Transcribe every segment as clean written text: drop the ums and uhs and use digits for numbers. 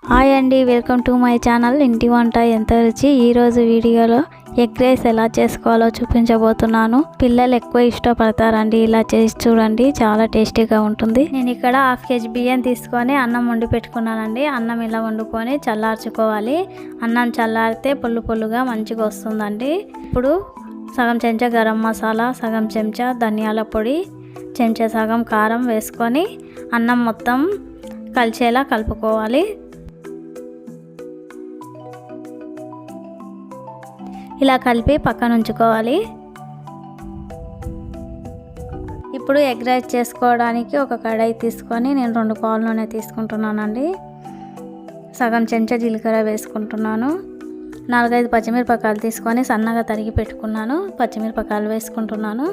Hi అండి, welcome to my channel ఇంటి వంట ఎంత రుచి. ఈరోజు వీడియోలో ఎగ్ రైస్ ఎలా చేసుకోవాలో చూపించబోతున్నాను. పిల్లలు ఎక్కువ ఇష్టపడతారండి, ఇలా చేసి చూడండి, చాలా టేస్టీగా ఉంటుంది. నేను ఇక్కడ 1/2 kg బియ్యం తీసుకొని అన్నం వండి పెట్టుకున్నానండి. అన్నం ఇలా వండుకొని చల్లార్చుకోవాలి. అన్నం చల్లారితే పొల్లు పొల్లుగా మంచిగా వస్తుందండి. ఇప్పుడు సగం చెంచా గరం మసాలా, సగం చెంచా ధనియాల పొడి, చెంచా సగం కారం వేసుకొని అన్నం మొత్తం కలిసేలా కలుపుకోవాలి. ఇలా కలిపి పక్కన ఉంచుకోవాలి. ఇప్పుడు ఎగ్ రైస్ చేసుకోవడానికి ఒక కడాయి తీసుకొని నేను 2 పావుల నూనె తీసుకుంటున్నానండి. సగం చెంచా జీలకర్ర వేసుకుంటున్నాను. 4-5 పచ్చిమిరపకాయలు తీసుకొని సన్నగా తరిగి పెట్టుకున్నాను. పచ్చిమిరపకాయలు వేసుకుంటున్నాను.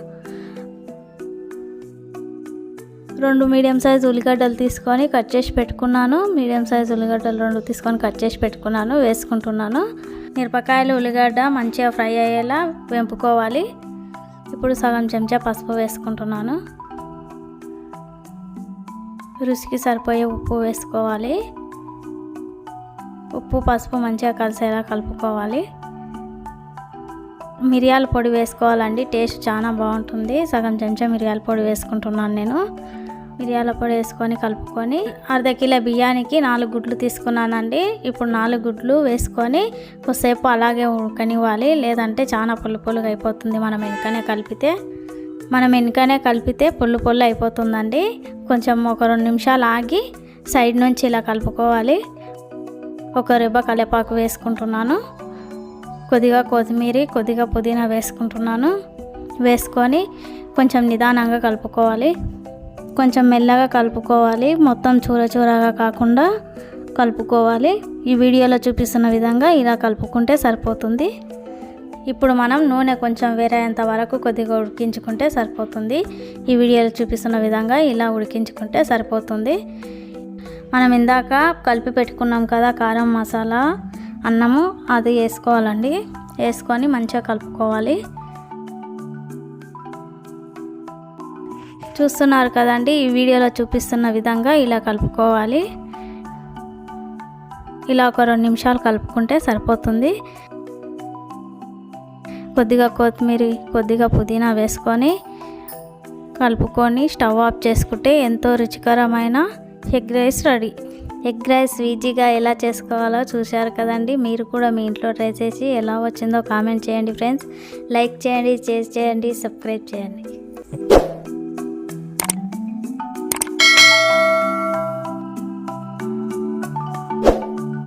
2 మీడియం సైజు ఉల్లిగడ్డలు తీసుకొని కట్ చేసి పెట్టుకున్నాను. మీడియం సైజు ఉల్లిగడ్డలు 2 తీసుకొని కట్ చేసి పెట్టుకున్నాను, వేసుకుంటున్నాను. మిరపకాయలు ఉల్లిగడ్డ మంచిగా ఫ్రై అయ్యేలా వేపుకోవాలి. ఇప్పుడు సగం చెంచా పసుపు వేసుకుంటున్నాను. రుచికి సరిపోయే ఉప్పు వేసుకోవాలి. ఉప్పు పసుపు మంచిగా కలిసేలా కలుపుకోవాలి. మిరియాల పొడి వేసుకోవాలండి, టేస్ట్ చాలా బాగుంటుంది. సగం చెంచా మిరియాల పొడి వేసుకుంటున్నాను నేను. మిరియాల పొడి వేసుకొని కలుపుకొని 1/2 కిలో బియ్యానికి 4 గుడ్లు తీసుకున్నానండి. ఇప్పుడు 4 గుడ్లు వేసుకొని కొద్దిసేపు అలాగే ఉడకనివ్వాలి, లేదంటే చాలా పొల్లు పొల్లుగా అయిపోతుంది. మనం వెనుకనే కలిపితే పొల్లు పొల్లు అయిపోతుందండి. కొంచెం ఒక 2 నిమిషాలు ఆగి సైడ్ నుంచి ఇలా కలుపుకోవాలి. ఒక రెబ్బ కరివేపాకు వేసుకుంటున్నాను. కొద్దిగా కొత్తిమీర, కొద్దిగా పుదీనా వేసుకుంటున్నాను. వేసుకొని కొంచెం నిదానంగా కలుపుకోవాలి. కొంచెం మెల్లగా కలుపుకోవాలి, మొత్తం చూరగా కాకుండా కలుపుకోవాలి. ఈ వీడియోలో చూపిస్తున్న విధంగా ఇలా కలుపుకుంటే సరిపోతుంది. ఇప్పుడు మనం నూనె కొంచెం వేరేంత వరకు కొద్దిగా ఉడికించుకుంటే సరిపోతుంది. ఈ వీడియోలో చూపిస్తున్న విధంగా ఇలా ఉడికించుకుంటే సరిపోతుంది. మనం ఇందాక కలిపి పెట్టుకున్నాం కదా కారం మసాలా అన్నము, అది వేసుకోవాలండి. వేసుకొని మంచిగా కలుపుకోవాలి. చూస్తున్నారు కదండి, ఈ వీడియోలో చూపిస్తున్న విధంగా ఇలా కలుపుకోవాలి. ఇలా ఒక 2 నిమిషాలు కలుపుకుంటే సరిపోతుంది. కొద్దిగా కొత్తిమీర, కొద్దిగా పుదీనా వేసుకొని కలుపుకొని స్టవ్ ఆఫ్ చేసుకుంటే ఎంతో రుచికరమైన egg rice ready. Egg rice ఈజీగా ఎలా చేసుకోవాలో చూశారు కదండి. మీరు కూడా మీ ఇంట్లో ట్రై చేసి ఎలా వచ్చిందో కామెంట్ చేయండి ఫ్రెండ్స్. లైక్ చేయండి, షేర్ చేయండి, సబ్స్క్రైబ్ చేయండి.